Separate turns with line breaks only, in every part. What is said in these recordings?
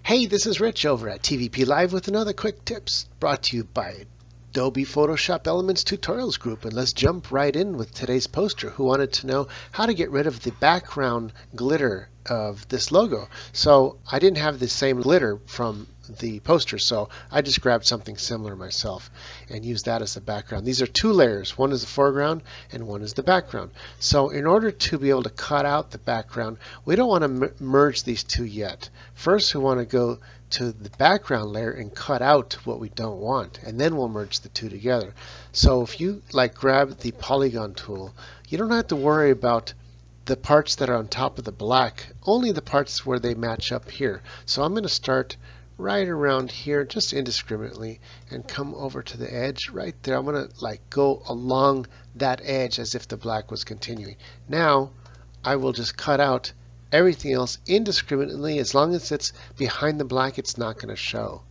Hey, this is Rich over at TVP Live with another quick tips brought to you by Adobe Photoshop Elements Tutorials Group. And let's jump right in with today's poster who wanted to know how to get rid of the background glitter of this logo. So I didn't have the same glitter from the poster, so I just grabbed something similar myself and used that as the background. These are two layers. One is the foreground and one is the background. So in order to be able to cut out the background, we don't want to merge these two yet. First, we want to go to the background layer and cut out what we don't want, and then we'll merge the two together. So if you grab the polygon tool, you don't have to worry about the parts that are on top of the black, only the parts where they match up here. So I'm going to start right around here just indiscriminately and come over to the edge right there. I'm going to go along that edge as if the black was continuing. Now I will just cut out everything else indiscriminately. As long as it's behind the black, it's not going to show.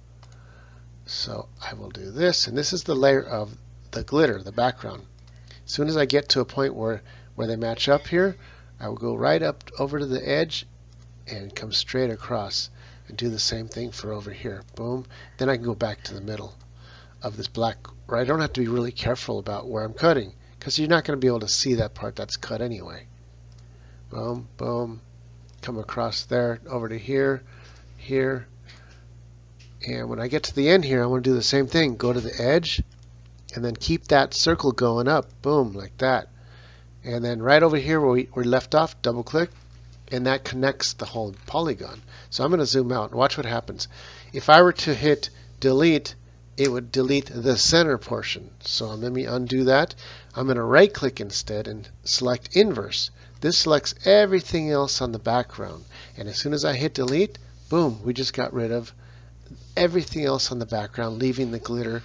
So I will do this, and this is the layer of the glitter, the background. As soon as I get to a point where they match up here, I will go right up over to the edge and come straight across and do the same thing for over here. Boom. Then I can go back to the middle of this black, where I don't have to be really careful about where I'm cutting, because you're not going to be able to see that part that's cut anyway. Boom, boom. Come across there, over to here, here. And when I get to the end here, I want to do the same thing. Go to the edge and then keep that circle going up. Boom, like that. And then right over here where we left off, double click, and that connects the whole polygon. So I'm going to zoom out and watch what happens. If I were to hit delete, it would delete the center portion. So let me undo that. I'm going to right click instead and select inverse. This selects everything else on the background. And as soon as I hit delete, boom, we just got rid of everything else on the background, leaving the glitter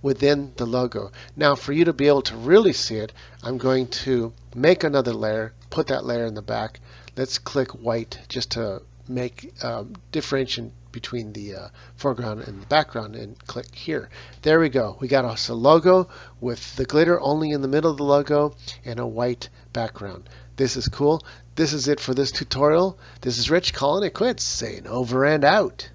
within the logo. Now for you to be able to really see it, I'm going to make another layer, put that layer in the back. Let's click white just to make differentiation between the foreground and the background, and click here. There we go. We got us a logo with the glitter only in the middle of the logo and a white background. This is cool. This is it for this tutorial. This is Rich calling it quits, saying over and out.